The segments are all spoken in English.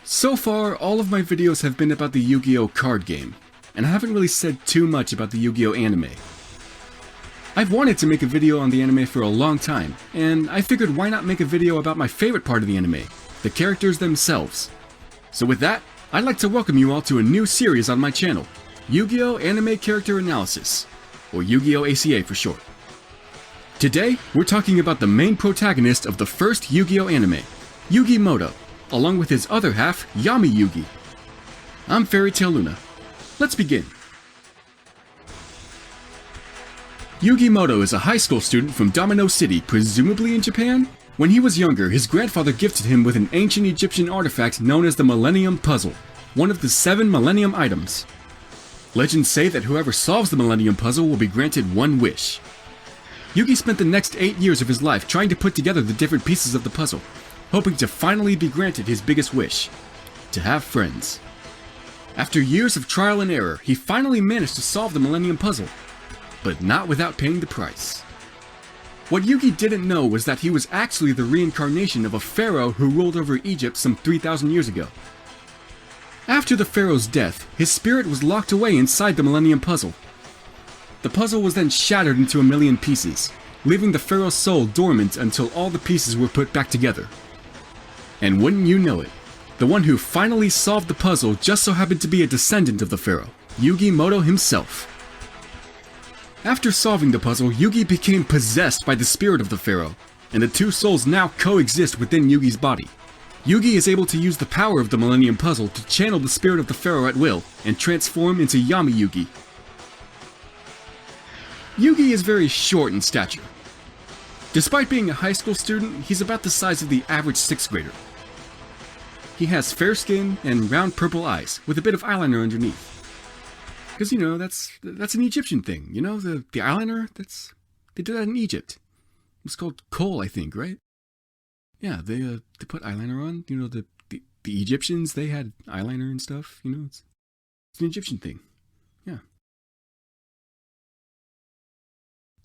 So far, all of my videos have been about the Yu-Gi-Oh! Card game, and I haven't really said too much about the Yu-Gi-Oh! Anime. I've wanted to make a video on the anime for a long time, and I figured why not make a video about my favorite part of the anime, the characters themselves. So with that, I'd like to welcome you all to a new series on my channel, Yu-Gi-Oh! Anime Character Analysis, or Yu-Gi-Oh! ACA for short. Today, we're talking about the main protagonist of the first Yu-Gi-Oh! Anime, Yugi Muto, along with his other half, Yami Yugi. I'm Fairy Tail Luna. Let's begin. Yugi Muto is a high school student from Domino City, presumably in Japan. When he was younger, his grandfather gifted him with an ancient Egyptian artifact known as the Millennium Puzzle, one of the 7 Millennium items. Legends say that whoever solves the Millennium Puzzle will be granted one wish. Yugi spent the next 8 years of his life trying to put together the different pieces of the puzzle, hoping to finally be granted his biggest wish, to have friends. After years of trial and error, he finally managed to solve the Millennium Puzzle, but not without paying the price. What Yugi didn't know was that he was actually the reincarnation of a pharaoh who ruled over Egypt some 3,000 years ago. After the pharaoh's death, his spirit was locked away inside the Millennium Puzzle. The puzzle was then shattered into a million pieces, leaving the pharaoh's soul dormant until all the pieces were put back together. And wouldn't you know it, the one who finally solved the puzzle just so happened to be a descendant of the pharaoh, Yugi Muto himself. After solving the puzzle, Yugi became possessed by the spirit of the pharaoh, and the two souls now coexist within Yugi's body. Yugi is able to use the power of the Millennium Puzzle to channel the spirit of the pharaoh at will and transform into Yami Yugi. Yugi is very short in stature. Despite being a high school student, he's about the size of the average 6th grader. He has fair skin and round purple eyes, with a bit of eyeliner underneath. Because, you know, that's an Egyptian thing, you know, the eyeliner, they do that in Egypt. It's called kohl, I think, right? Yeah, they put eyeliner on, you know, the Egyptians, they had eyeliner and stuff, you know, it's an Egyptian thing, yeah.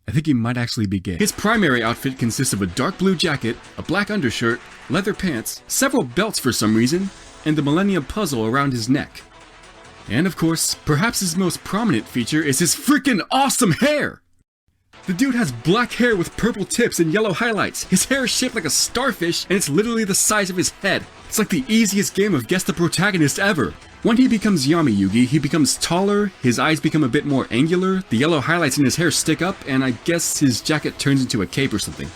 I think he might actually be gay. His primary outfit consists of a dark blue jacket, a black undershirt, leather pants, several belts for some reason, and the Millennium Puzzle around his neck. And of course, perhaps his most prominent feature is his freaking awesome hair! The dude has black hair with purple tips and yellow highlights. His hair is shaped like a starfish, and it's literally the size of his head. It's like the easiest game of Guess the Protagonist ever. When he becomes Yami Yugi, he becomes taller, his eyes become a bit more angular, the yellow highlights in his hair stick up, and I guess his jacket turns into a cape or something.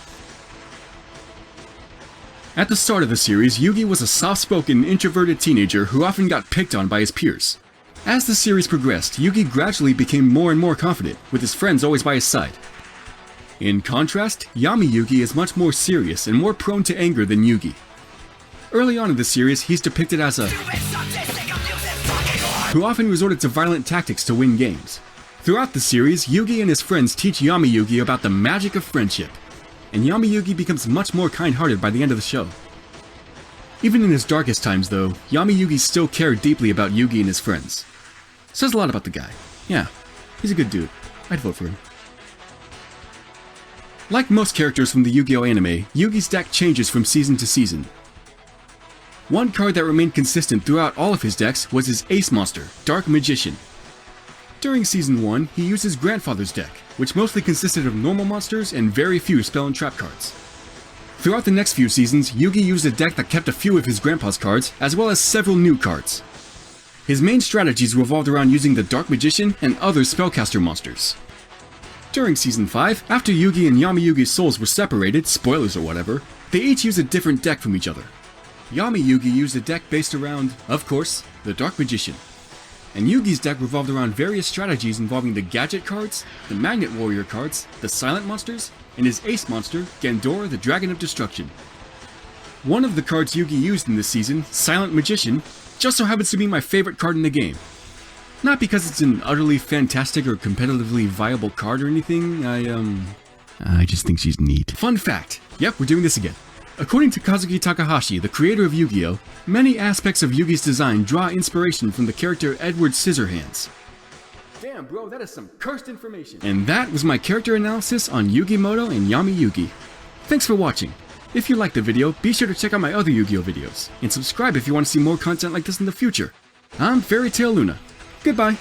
At the start of the series, Yugi was a soft-spoken, introverted teenager who often got picked on by his peers. As the series progressed, Yugi gradually became more and more confident, with his friends always by his side. In contrast, Yami Yugi is much more serious and more prone to anger than Yugi. Early on in the series, he's depicted as a who often resorted to violent tactics to win games. Throughout the series, Yugi and his friends teach Yami Yugi about the magic of friendship, and Yami Yugi becomes much more kind-hearted by the end of the show. Even in his darkest times though, Yami Yugi still cared deeply about Yugi and his friends. Says a lot about the guy. Yeah, he's a good dude. I'd vote for him. Like most characters from the Yu-Gi-Oh! Anime, Yugi's deck changes from season to season. One card that remained consistent throughout all of his decks was his ace monster, Dark Magician. During Season 1, he used his grandfather's deck, which mostly consisted of normal monsters and very few spell and trap cards. Throughout the next few seasons, Yugi used a deck that kept a few of his grandpa's cards, as well as several new cards. His main strategies revolved around using the Dark Magician and other spellcaster monsters. During Season 5, after Yugi and Yami Yugi's souls were separated, spoilers or whatever, they each used a different deck from each other. Yami Yugi used a deck based around, of course, the Dark Magician. And Yugi's deck revolved around various strategies involving the Gadget cards, the Magnet Warrior cards, the Silent monsters, and his ace monster, Gandora the Dragon of Destruction. One of the cards Yugi used in this season, Silent Magician, just so happens to be my favorite card in the game. Not because it's an utterly fantastic or competitively viable card or anything, I just think she's neat. Fun fact, yep, we're doing this again. According to Kazuki Takahashi, the creator of Yu-Gi-Oh!, many aspects of Yugi's design draw inspiration from the character Edward Scissorhands. Damn bro, that is some cursed information. And that was my character analysis on Yugi Muto and Yami Yugi. Thanks for watching. If you liked the video, be sure to check out my other Yu-Gi-Oh videos, and subscribe if you want to see more content like this in the future. I'm Fairy Tale Luna. Goodbye.